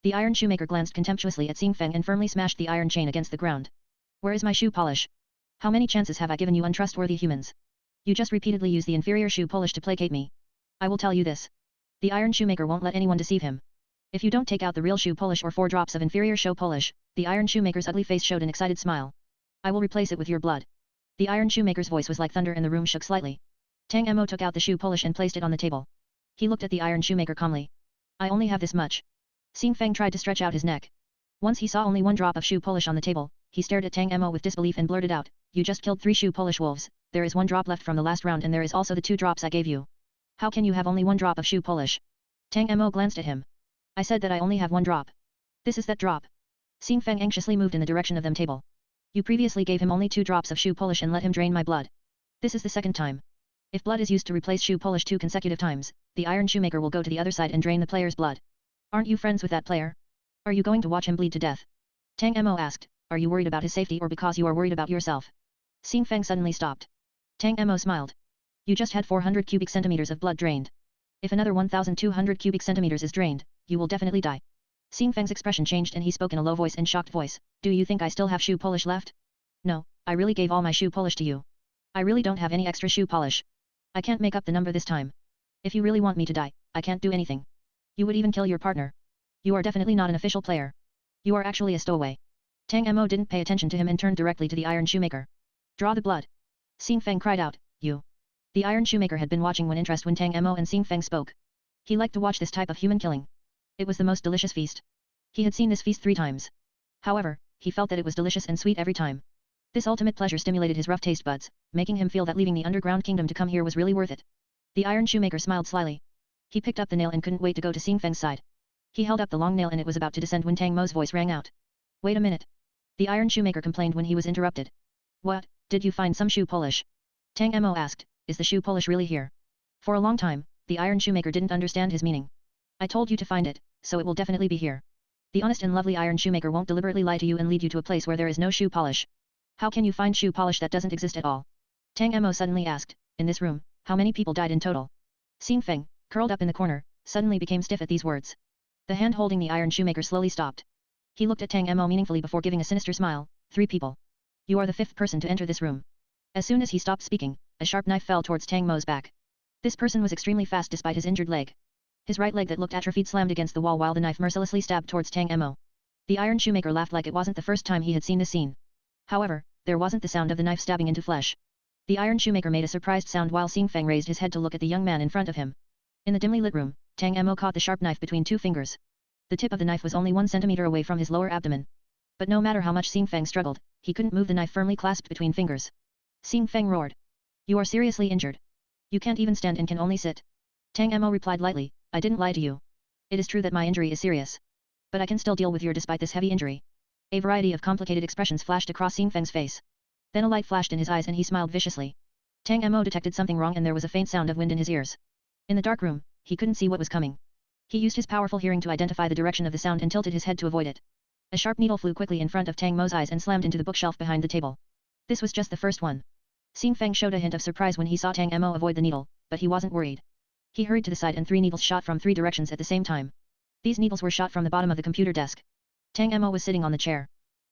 The iron shoemaker glanced contemptuously at Xing Feng and firmly smashed the iron chain against the ground. Where is my shoe polish? How many chances have I given you untrustworthy humans? You just repeatedly use the inferior shoe polish to placate me. I will tell you this. The iron shoemaker won't let anyone deceive him. If you don't take out the real shoe polish or 4 drops of inferior shoe polish, the iron shoemaker's ugly face showed an excited smile. I will replace it with your blood. The iron shoemaker's voice was like thunder and the room shook slightly. Tang Mo took out the shoe polish and placed it on the table. He looked at the iron shoemaker calmly. I only have this much. Xing Feng tried to stretch out his neck. Once he saw only 1 drop of shoe polish on the table, he stared at Tang Mo with disbelief and blurted out, you just killed 3 shoe polish wolves, there is 1 drop left from the last round and there is also the 2 drops I gave you. How can you have only 1 drop of shoe polish? Tang Mo glanced at him. I said that I only have 1 drop. This is that drop. Xing Feng anxiously moved in the direction of them table. You previously gave him only 2 drops of shoe polish and let him drain my blood. This is the second time. If blood is used to replace shoe polish 2 consecutive times, the iron shoemaker will go to the other side and drain the player's blood. Aren't you friends with that player? Are you going to watch him bleed to death? Tang Mo asked, are you worried about his safety or because you are worried about yourself? Xing Feng suddenly stopped. Tang Mo smiled. You just had 400 cubic centimeters of blood drained. If another 1,200 cubic centimeters is drained, you will definitely die. Xing Feng's expression changed and he spoke in a low voice and shocked voice, do you think I still have shoe polish left? No, I really gave all my shoe polish to you. I really don't have any extra shoe polish. I can't make up the number this time. If you really want me to die, I can't do anything. You would even kill your partner. You are definitely not an official player. You are actually a stowaway. Tang Mo didn't pay attention to him and turned directly to the iron shoemaker. Draw the blood. Xing Feng cried out, you. The iron shoemaker had been watching with interest when Tang Mo and Xing Feng spoke. He liked to watch this type of human killing. It was the most delicious feast. He had seen this feast 3 times. However, he felt that it was delicious and sweet every time. This ultimate pleasure stimulated his rough taste buds, making him feel that leaving the underground kingdom to come here was really worth it. The iron shoemaker smiled slyly. He picked up the nail and couldn't wait to go to Xing Feng's side. He held up the long nail and it was about to descend when Tang Mo's voice rang out. Wait a minute. The iron shoemaker complained when he was interrupted. What, did you find some shoe polish? Tang Mo asked, is the shoe polish really here? For a long time, the iron shoemaker didn't understand his meaning. I told you to find it, so it will definitely be here. The honest and lovely iron shoemaker won't deliberately lie to you and lead you to a place where there is no shoe polish. How can you find shoe polish that doesn't exist at all? Tang Mo suddenly asked, in this room, how many people died in total? Xing Feng, curled up in the corner, suddenly became stiff at these words. The hand holding the iron shoemaker slowly stopped. He looked at Tang Mo meaningfully before giving a sinister smile, 3 people. You are the 5th person to enter this room. As soon as he stopped speaking, a sharp knife fell towards Tang Mo's back. This person was extremely fast despite his injured leg. His right leg that looked atrophied slammed against the wall while the knife mercilessly stabbed towards Tang Mo. The iron shoemaker laughed like it wasn't the first time he had seen this scene. However, there wasn't the sound of the knife stabbing into flesh. The iron shoemaker made a surprised sound while Xing Feng raised his head to look at the young man in front of him. In the dimly lit room, Tang Mo caught the sharp knife between 2 fingers. The tip of the knife was only 1 centimeter away from his lower abdomen. But no matter how much Xing Feng struggled, he couldn't move the knife firmly clasped between fingers. Xing Feng roared. You are seriously injured. You can't even stand and can only sit. Tang Mo replied lightly, I didn't lie to you. It is true that my injury is serious. But I can still deal with you despite this heavy injury. A variety of complicated expressions flashed across Xing Feng's face. Then a light flashed in his eyes and he smiled viciously. Tang Mo detected something wrong and there was a faint sound of wind in his ears. In the dark room, he couldn't see what was coming. He used his powerful hearing to identify the direction of the sound and tilted his head to avoid it. A sharp needle flew quickly in front of Tang Mo's eyes and slammed into the bookshelf behind the table. This was just the first one. Xing Feng showed a hint of surprise when he saw Tang Mo avoid the needle, but he wasn't worried. He hurried to the side and 3 needles shot from 3 directions at the same time. These needles were shot from the bottom of the computer desk. Tang Mo was sitting on the chair.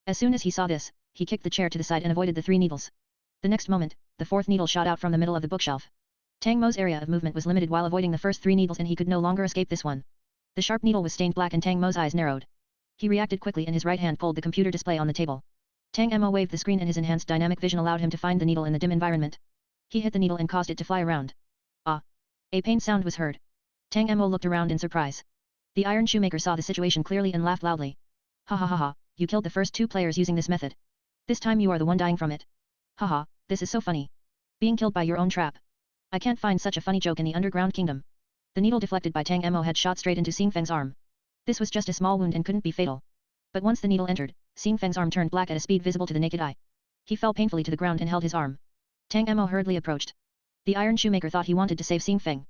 As soon as he saw this, he kicked the chair to the side and avoided the 3 needles. The next moment, the 4th needle shot out from the middle of the bookshelf. Tang Mo's area of movement was limited while avoiding the first 3 needles and he could no longer escape this one. The sharp needle was stained black and Tang Mo's eyes narrowed. He reacted quickly and his right hand pulled the computer display on the table. Tang Mo waved the screen and his enhanced dynamic vision allowed him to find the needle in the dim environment. He hit the needle and caused it to fly around. Ah! A pain sound was heard. Tang Mo looked around in surprise. The iron shoemaker saw the situation clearly and laughed loudly. Ha ha ha ha, you killed the first 2 players using this method. This time you are the one dying from it. Haha, this is so funny. Being killed by your own trap. I can't find such a funny joke in the underground kingdom. The needle deflected by Tang Mo had shot straight into Xing Feng's arm. This was just a small wound and couldn't be fatal. But once the needle entered, Xing Feng's arm turned black at a speed visible to the naked eye. He fell painfully to the ground and held his arm. Tang Mo hurriedly approached. The iron shoemaker thought he wanted to save Xing Feng.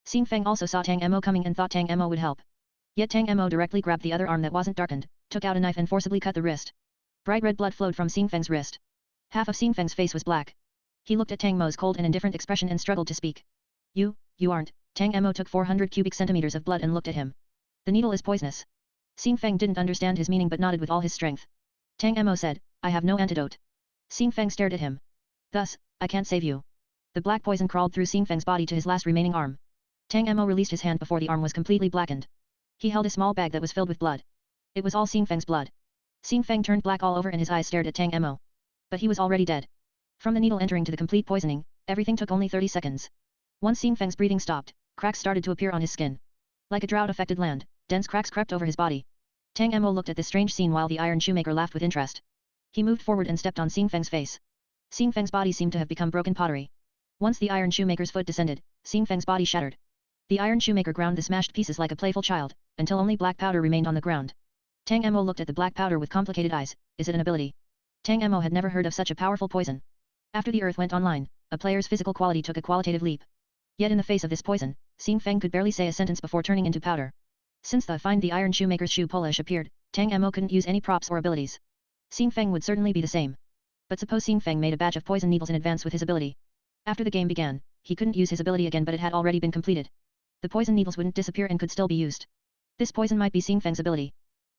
Xing Feng also saw Tang Mo coming and thought Tang Mo would help. Yet Tang Mo directly grabbed the other arm that wasn't darkened, took out a knife and forcibly cut the wrist. Bright red blood flowed from Xing Feng's wrist. Half of Xing Feng's face was black. He looked at Tang Mo's cold and indifferent expression and struggled to speak. You aren't. Tang Mo took 400 cubic centimeters of blood and looked at him. The needle is poisonous. Xing Feng didn't understand his meaning but nodded with all his strength. Tang Mo said, I have no antidote. Xing Feng stared at him. Thus, I can't save you. The black poison crawled through Xing Feng's body to his last remaining arm. Tang Mo released his hand before the arm was completely blackened. He held a small bag that was filled with blood. It was all Xing Feng's blood. Xing Feng turned black all over and his eyes stared at Tang Mo. But he was already dead. From the needle entering to the complete poisoning, everything took only 30 seconds. Once Xing Feng's breathing stopped, cracks started to appear on his skin. Like a drought-affected land, dense cracks crept over his body. Tang Mo looked at this strange scene while the Iron Shoemaker laughed with interest. He moved forward and stepped on Xing Feng's face. Xing Feng's body seemed to have become broken pottery. Once the Iron Shoemaker's foot descended, Xing Feng's body shattered. The Iron Shoemaker ground the smashed pieces like a playful child, until only black powder remained on the ground. Tang Mo looked at the black powder with complicated eyes. Is it an ability? Tang Mo had never heard of such a powerful poison. After the earth went online, a player's physical quality took a qualitative leap. Yet in the face of this poison, Xing Feng could barely say a sentence before turning into powder. Since the Iron Shoemaker's shoe polish appeared, Tang Mo couldn't use any props or abilities. Xing Feng would certainly be the same. But suppose Xing Feng made a batch of poison needles in advance with his ability. After the game began, he couldn't use his ability again but it had already been completed. The poison needles wouldn't disappear and could still be used. This poison might be Xing Feng's ability.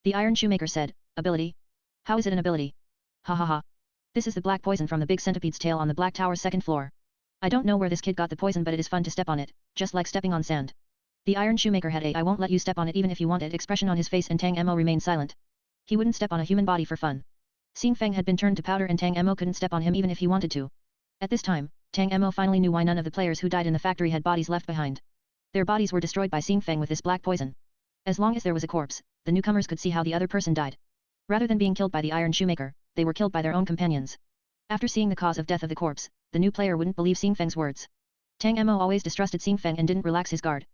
The Iron Shoemaker said, ability? How is it an ability? Ha ha ha. This is the black poison from the big centipede's tail on the Black Tower's second floor. I don't know where this kid got the poison but it is fun to step on it, just like stepping on sand. The Iron Shoemaker had a I won't let you step on it even if you want it expression on his face and Tang Mo remained silent. He wouldn't step on a human body for fun. Xing Feng had been turned to powder and Tang Mo couldn't step on him even if he wanted to. At this time, Tang Mo finally knew why none of the players who died in the factory had bodies left behind. Their bodies were destroyed by Xing Feng with this black poison. As long as there was a corpse, the newcomers could see how the other person died. Rather than being killed by the Iron Shoemaker, they were killed by their own companions. After seeing the cause of death of the corpse, the new player wouldn't believe Xing Feng's words. Tang Mo always distrusted Xing Feng and didn't relax his guard.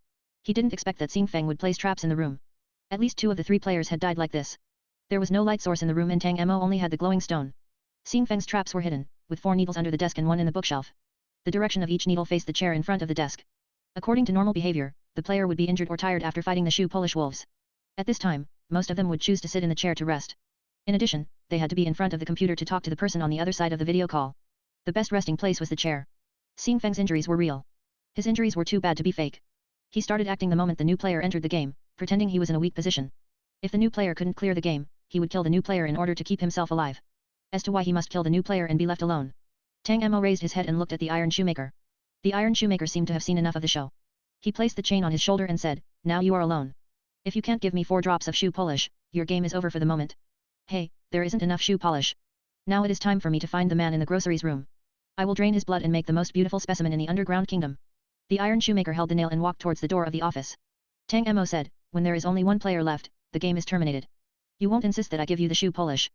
He didn't expect that Xing Feng would place traps in the room. At least 2 of the 3 players had died like this. There was no light source in the room and Tang Mo only had the glowing stone. Xing Feng's traps were hidden, with 4 needles under the desk and 1 in the bookshelf. The direction of each needle faced the chair in front of the desk. According to normal behavior, the player would be injured or tired after fighting the shoe Polish wolves. At this time, most of them would choose to sit in the chair to rest. In addition, they had to be in front of the computer to talk to the person on the other side of the video call. The best resting place was the chair. Xing Feng's injuries were real. His injuries were too bad to be fake. He started acting the moment the new player entered the game, pretending he was in a weak position. If the new player couldn't clear the game, he would kill the new player in order to keep himself alive. As to why he must kill the new player and be left alone. Tang Mo raised his head and looked at the Iron Shoemaker. The Iron Shoemaker seemed to have seen enough of the show. He placed the chain on his shoulder and said, now you are alone. If you can't give me 4 drops of shoe polish, your game is over for the moment. Hey, there isn't enough shoe polish. Now it is time for me to find the man in the groceries room. I will drain his blood and make the most beautiful specimen in the underground kingdom. The Iron Shoemaker held the nail and walked towards the door of the office. Tang Mo said, when there is only 1 player left, the game is terminated. You won't insist that I give you the shoe polish.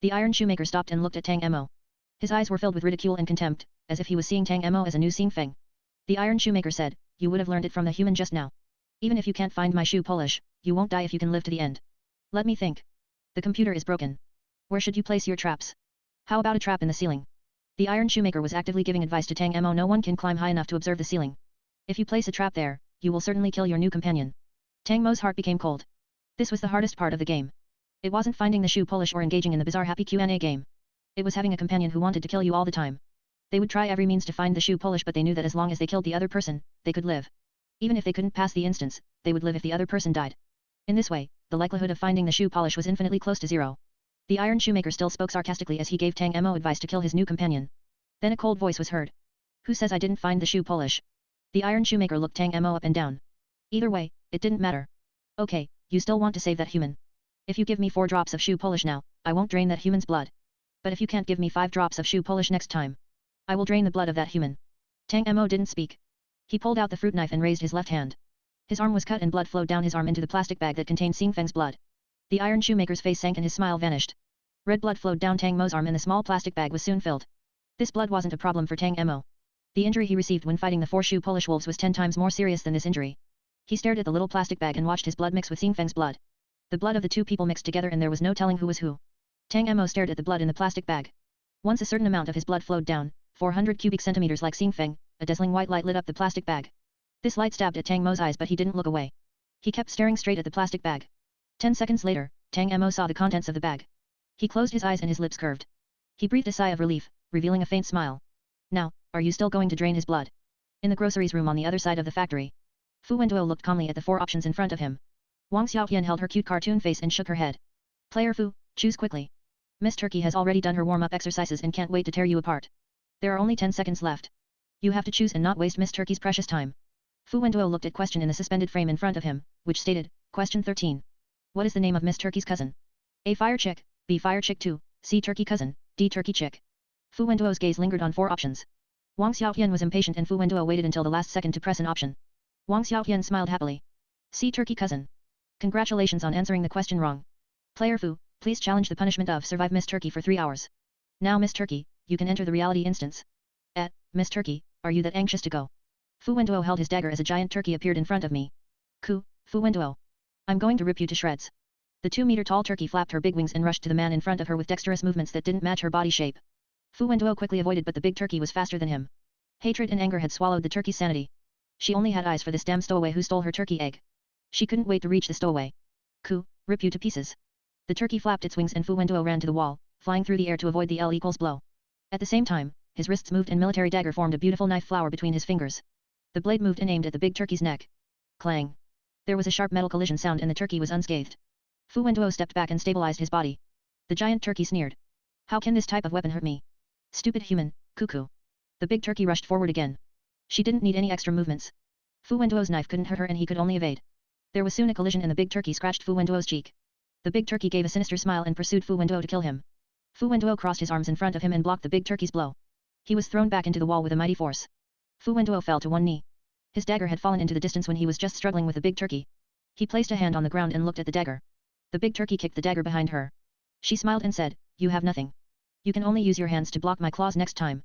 The Iron Shoemaker stopped and looked at Tang Mo. His eyes were filled with ridicule and contempt, as if he was seeing Tang Mo as a new Xing Feng. The Iron Shoemaker said, you would have learned it from the human just now. Even if you can't find my shoe polish, you won't die if you can live to the end. Let me think. The computer is broken. Where should you place your traps? How about a trap in the ceiling? The Iron Shoemaker was actively giving advice to Tang Mo. No one can climb high enough to observe the ceiling. If you place a trap there, you will certainly kill your new companion. Tang Mo's heart became cold. This was the hardest part of the game. It wasn't finding the shoe polish or engaging in the bizarre happy Q&A game. It was having a companion who wanted to kill you all the time. They would try every means to find the shoe polish but they knew that as long as they killed the other person, they could live. Even if they couldn't pass the instance, they would live if the other person died. In this way, the likelihood of finding the shoe polish was infinitely close to 0. The Iron Shoemaker still spoke sarcastically as he gave Tang Mo advice to kill his new companion. Then a cold voice was heard. Who says I didn't find the shoe polish? The Iron Shoemaker looked Tang Mo up and down. Either way, it didn't matter. Okay, you still want to save that human. If you give me 4 drops of shoe polish now, I won't drain that human's blood. But if you can't give me 5 drops of shoe polish next time, I will drain the blood of that human. Tang Mo didn't speak. He pulled out the fruit knife and raised his left hand. His arm was cut and blood flowed down his arm into the plastic bag that contained Xing Feng's blood. The Iron Shoemaker's face sank and his smile vanished. Red blood flowed down Tang Mo's arm and the small plastic bag was soon filled. This blood wasn't a problem for Tang Mo. The injury he received when fighting the 4 shoe Polish wolves was 10 times more serious than this injury. He stared at the little plastic bag and watched his blood mix with Xing Feng's blood. The blood of the 2 people mixed together and there was no telling who was who. Tang Mo stared at the blood in the plastic bag. Once a certain amount of his blood flowed down, 400 cubic centimeters like Xing Feng, a dazzling white light lit up the plastic bag. This light stabbed at Tang Mo's eyes but he didn't look away. He kept staring straight at the plastic bag. 10 seconds later, Tang Mo saw the contents of the bag. He closed his eyes and his lips curved. He breathed a sigh of relief, revealing a faint smile. Now, are you still going to drain his blood? In the groceries room on the other side of the factory. Fu Wenduo looked calmly at the 4 options in front of him. Wang Xiaoyan held her cute cartoon face and shook her head. Player Fu, choose quickly. Miss Turkey has already done her warm-up exercises and can't wait to tear you apart. There are only 10 seconds left. You have to choose and not waste Miss Turkey's precious time. Fu Wenduo looked at question in the suspended frame in front of him, which stated, Question 13. What is the name of Miss Turkey's cousin? A. Fire Chick, B. Fire Chick 2, C. Turkey Cousin, D. Turkey Chick. Fu Wenduo's gaze lingered on 4 options. Wang Xiaoyan was impatient and Fu Wenduo waited until the last second to press an option. Wang Xiaoyan smiled happily. C. Turkey Cousin. Congratulations on answering the question wrong. Player Fu, please challenge the punishment of survive Miss Turkey for 3 hours. Now Miss Turkey, you can enter the reality instance. Miss Turkey, are you that anxious to go? Fu Wenduo held his dagger as a giant turkey appeared in front of me. Fu Wenduo. I'm going to rip you to shreds. The 2-meter-tall turkey flapped her big wings and rushed to the man in front of her with dexterous movements that didn't match her body shape. Fu Wenduo quickly avoided but the big turkey was faster than him. Hatred and anger had swallowed the turkey's sanity. She only had eyes for this damn stowaway who stole her turkey egg. She couldn't wait to reach the stowaway. Rip you to pieces. The turkey flapped its wings and Fu Wenduo ran to the wall, flying through the air to avoid the L= blow. At the same time, his wrists moved and military dagger formed a beautiful knife flower between his fingers. The blade moved and aimed at the big turkey's neck. Clang. There was a sharp metal collision sound and the turkey was unscathed. Fu Wenduo stepped back and stabilized his body. The giant turkey sneered. How can this type of weapon hurt me? Stupid human, cuckoo. The big turkey rushed forward again. She didn't need any extra movements. Fu Wenduo's knife couldn't hurt her and he could only evade. There was soon a collision and the big turkey scratched Fu Wenduo's cheek. The big turkey gave a sinister smile and pursued Fu Wenduo to kill him. Fu Wenduo crossed his arms in front of him and blocked the big turkey's blow. He was thrown back into the wall with a mighty force. Fu Wenduo fell to one knee. His dagger had fallen into the distance when he was just struggling with the big turkey. He placed a hand on the ground and looked at the dagger. The big turkey kicked the dagger behind her. She smiled and said, You have nothing. You can only use your hands to block my claws next time.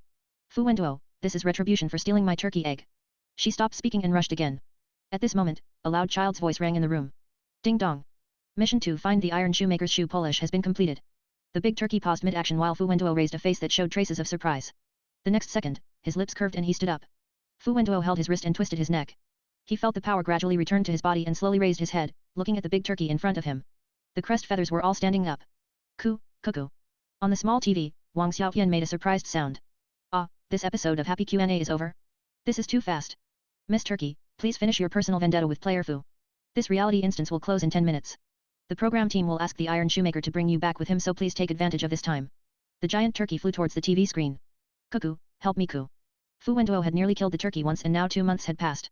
Fu Wenduo, this is retribution for stealing my turkey egg. She stopped speaking and rushed again. At this moment, a loud child's voice rang in the room. Ding dong. Mission to find the iron shoemaker's shoe polish has been completed. The big turkey paused mid-action while Fu Wenduo raised a face that showed traces of surprise. The next second, his lips curved and he stood up. Fu Wenduo held his wrist and twisted his neck. He felt the power gradually return to his body and slowly raised his head, looking at the big turkey in front of him. The crest feathers were all standing up. Cuckoo. On the small TV, Wang Xiaoyan made a surprised sound. This episode of Happy Q&A is over. This is too fast. Miss Turkey, please finish your personal vendetta with Player Fu. This reality instance will close in 10 minutes. The program team will ask the Iron Shoemaker to bring you back with him, so please take advantage of this time. The giant turkey flew towards the TV screen. Cuckoo, help me Fu Wenduo had nearly killed the turkey once and now 2 months had passed.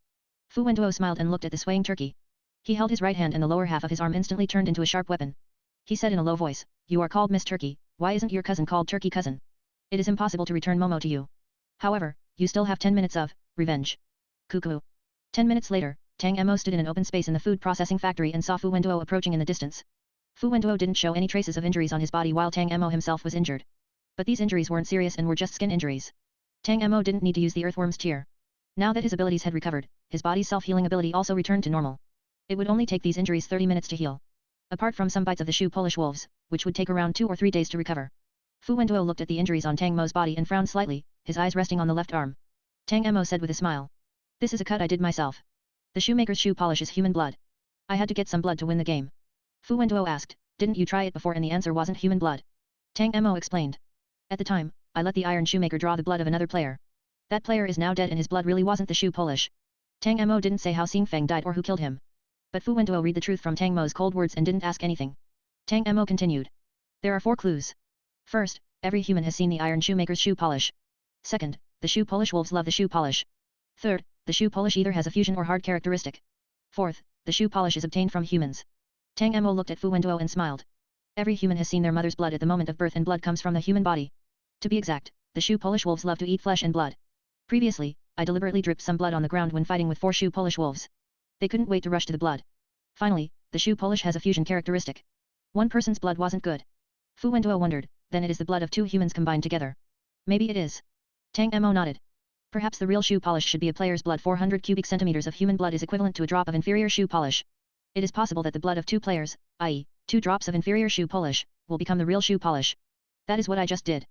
Fu Wenduo smiled and looked at the swaying turkey. He held his right hand and the lower half of his arm instantly turned into a sharp weapon. He said in a low voice, You are called Miss Turkey, why isn't your cousin called Turkey Cousin? It is impossible to return Momo to you. However, you still have 10 minutes of revenge. Cuckoo. 10 minutes later, Tang Mo stood in an open space in the food processing factory and saw Fu Wenduo approaching in the distance. Fu Wenduo didn't show any traces of injuries on his body while Tang Mo himself was injured. But these injuries weren't serious and were just skin injuries. Tang Mo didn't need to use the earthworm's tear. Now that his abilities had recovered, his body's self-healing ability also returned to normal. It would only take these injuries 30 minutes to heal. Apart from some bites of the shoe Polish wolves, which would take around 2 or 3 days to recover. Fu Wenduo looked at the injuries on Tang Mo's body and frowned slightly, his eyes resting on the left arm. Tang Mo said with a smile. This is a cut I did myself. The shoemaker's shoe polish is human blood. I had to get some blood to win the game. Fu Wenduo asked, Didn't you try it before and the answer wasn't human blood? Tang Mo explained. At the time, I let the iron shoemaker draw the blood of another player. That player is now dead and his blood really wasn't the shoe polish. Tang Mo didn't say how Xing Feng died or who killed him. But Fu Wenduo read the truth from Tang Mo's cold words and didn't ask anything. Tang Mo continued. There are 4 clues. First, every human has seen the iron shoemaker's shoe polish. Second, the shoe polish wolves love the shoe polish. Third, the shoe polish either has a fusion or hard characteristic. Fourth, the shoe polish is obtained from humans. Tang Mo looked at Fu Wenduo and smiled. Every human has seen their mother's blood at the moment of birth and blood comes from the human body. To be exact, the shoe polish wolves love to eat flesh and blood. Previously, I deliberately dripped some blood on the ground when fighting with 4 shoe polish wolves. They couldn't wait to rush to the blood. Finally, the shoe polish has a fusion characteristic. One person's blood wasn't good. Fu Wenduo wondered, then it is the blood of 2 humans combined together. Maybe it is. Tang Mo nodded. Perhaps the real shoe polish should be a player's blood. 400 cubic centimeters of human blood is equivalent to a drop of inferior shoe polish. It is possible that the blood of 2 players, i.e., 2 drops of inferior shoe polish, will become the real shoe polish. That is what I just did.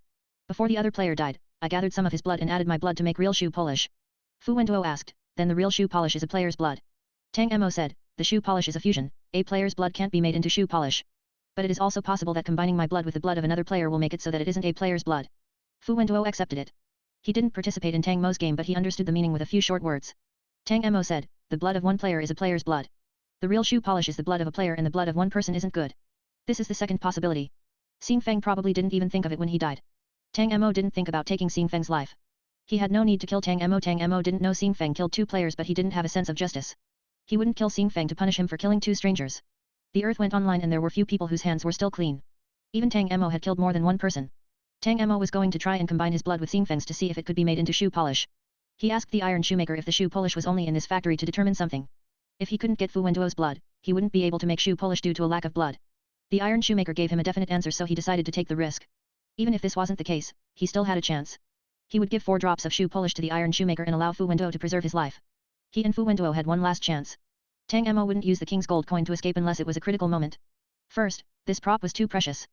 Before the other player died, I gathered some of his blood and added my blood to make real shoe polish. Fu Wenduo asked, then the real shoe polish is a player's blood. Tang Mo said, the shoe polish is a fusion, a player's blood can't be made into shoe polish. But it is also possible that combining my blood with the blood of another player will make it so that it isn't a player's blood. Fu Wenduo accepted it. He didn't participate in Tang Mo's game but he understood the meaning with a few short words. Tang Mo said, the blood of one player is a player's blood. The real shoe polish is the blood of a player and the blood of one person isn't good. This is the second possibility. Xing Feng probably didn't even think of it when he died. Tang Mo didn't think about taking Xing Feng's life. He had no need to kill Tang Mo. Tang Mo didn't know Xing Feng killed 2 players, but he didn't have a sense of justice. He wouldn't kill Xing Feng to punish him for killing 2 strangers. The earth went online and there were few people whose hands were still clean. Even Tang Mo had killed more than one person. Tang Mo was going to try and combine his blood with Xing Feng's to see if it could be made into shoe polish. He asked the iron shoemaker if the shoe polish was only in this factory to determine something. If he couldn't get Fu Wenduo's blood, he wouldn't be able to make shoe polish due to a lack of blood. The iron shoemaker gave him a definite answer, so he decided to take the risk. Even if this wasn't the case, he still had a chance. He would give 4 drops of shoe polish to the iron shoemaker and allow Fu Wenduo to preserve his life. He and Fu Wenduo had one last chance. Tang Mo wouldn't use the king's gold coin to escape unless it was a critical moment. First, this prop was too precious.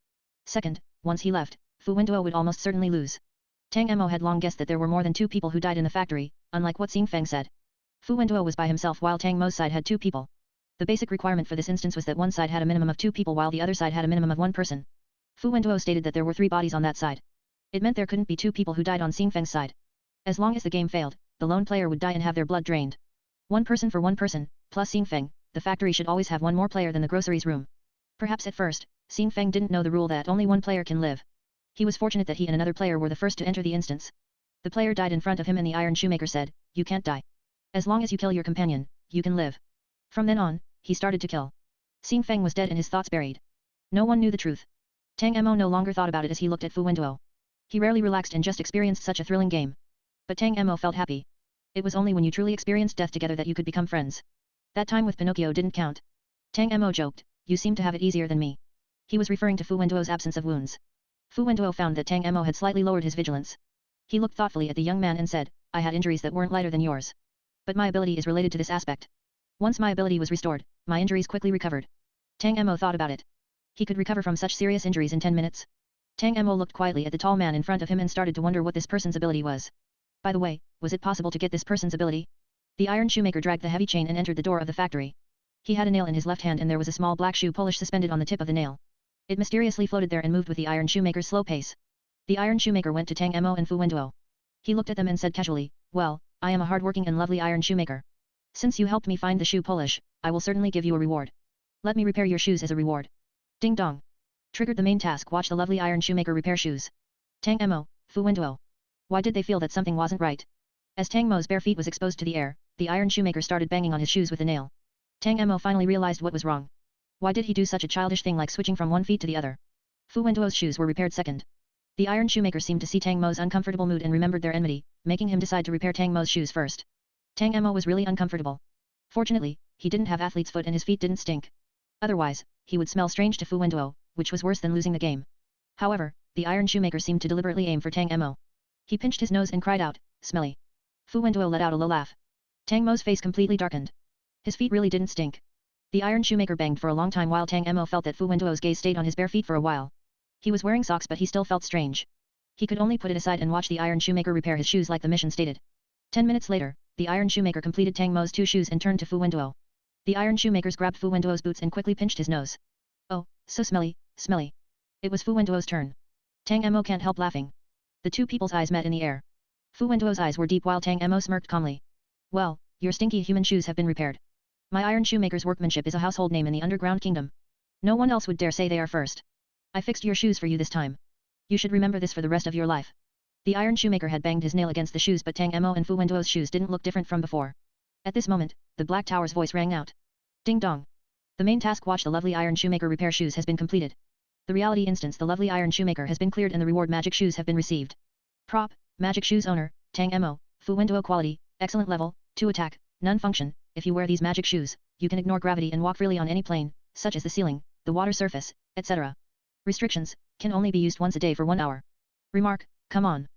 Second, once he left, Fu Wenduo would almost certainly lose. Tang Mo had long guessed that there were more than 2 people who died in the factory, unlike what Xing Feng said. Fu Wenduo was by himself while Tang Mo's side had 2 people. The basic requirement for this instance was that one side had a minimum of 2 people while the other side had a minimum of 1 person. Fu Wenduo stated that there were 3 bodies on that side. It meant there couldn't be 2 people who died on Xing Feng's side. As long as the game failed, the lone player would die and have their blood drained. 1 person for 1 person, plus Xing Feng, the factory should always have 1 more player than the groceries room. Perhaps at first, Xing Feng didn't know the rule that only 1 player can live. He was fortunate that he and another player were the first to enter the instance. The player died in front of him and the iron shoemaker said, "You can't die. As long as you kill your companion, you can live." From then on, he started to kill. Xing Feng was dead and his thoughts buried. No one knew the truth. Tang Mo no longer thought about it as he looked at Fu Wenduo. He rarely relaxed and just experienced such a thrilling game. But Tang Mo felt happy. It was only when you truly experienced death together that you could become friends. That time with Pinocchio didn't count. Tang Mo joked, "You seem to have it easier than me." He was referring to Fu Wenduo's absence of wounds. Fu Wenduo found that Tang Mo had slightly lowered his vigilance. He looked thoughtfully at the young man and said, "I had injuries that weren't lighter than yours. But my ability is related to this aspect. Once my ability was restored, my injuries quickly recovered." Tang Mo thought about it. He could recover from such serious injuries in 10 minutes. Tang Mo looked quietly at the tall man in front of him and started to wonder what this person's ability was. By the way, was it possible to get this person's ability? The iron shoemaker dragged the heavy chain and entered the door of the factory. He had a nail in his left hand and there was a small black shoe polish suspended on the tip of the nail. It mysteriously floated there and moved with the iron shoemaker's slow pace. The iron shoemaker went to Tang Mo and Fu Wenduo. He looked at them and said casually, "Well, I am a hard-working and lovely iron shoemaker. Since you helped me find the shoe polish, I will certainly give you a reward. Let me repair your shoes as a reward." Ding dong. Triggered the main task. Watch the lovely iron shoemaker repair shoes. Tang Mo, Fu Wenduo. Why did they feel that something wasn't right? As Tang Mo's bare feet was exposed to the air, the iron shoemaker started banging on his shoes with a nail. Tang Mo finally realized what was wrong. Why did he do such a childish thing like switching from one feet to the other? Fu Wenduo's shoes were repaired second. The iron shoemaker seemed to see Tang Mo's uncomfortable mood and remembered their enmity, making him decide to repair Tang Mo's shoes first. Tang Mo was really uncomfortable. Fortunately, he didn't have athlete's foot and his feet didn't stink. Otherwise, he would smell strange to Fu Wenduo, which was worse than losing the game. However, the iron shoemaker seemed to deliberately aim for Tang Mo. He pinched his nose and cried out, "Smelly." Fu Wenduo let out a low laugh. Tang Mo's face completely darkened. His feet really didn't stink. The iron shoemaker banged for a long time while Tang Mo felt that Fu Wenduo's gaze stayed on his bare feet for a while. He was wearing socks but he still felt strange. He could only put it aside and watch the iron shoemaker repair his shoes like the mission stated. 10 minutes later, the iron shoemaker completed Tang Mo's 2 shoes and turned to Fu Wenduo. The iron shoemakers grabbed Fu Wenduo's boots and quickly pinched his nose. "Oh, so smelly, smelly." It was Fu Wenduo's turn. Tang Mo can't help laughing. The 2 people's eyes met in the air. Fu Wenduo's eyes were deep while Tang Mo smirked calmly. "Well, your stinky human shoes have been repaired. My iron shoemaker's workmanship is a household name in the underground kingdom. No one else would dare say they are first. I fixed your shoes for you this time. You should remember this for the rest of your life." The iron shoemaker had banged his nail against the shoes but Tang Mo and Fu Wenduo's shoes didn't look different from before. At this moment, the Black Tower's voice rang out. Ding dong. The main task, watch the lovely iron shoemaker repair shoes, has been completed. The reality instance, the lovely iron shoemaker has been cleared and the reward magic shoes have been received. Prop, magic shoes owner, Tang Mo, Fu Wenduo. Quality, excellent level, 2 attack, none function. If you wear these magic shoes, you can ignore gravity and walk freely on any plane, such as the ceiling, the water surface, etc. Restrictions, can only be used once a day for 1 hour. Remark, come on.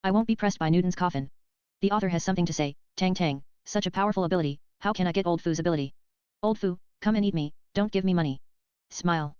I won't be pressed by Newton's coffin. The author has something to say. Tang, such a powerful ability, how can I get old Fu's ability? Old Fu, come and eat me, don't give me money. Smile.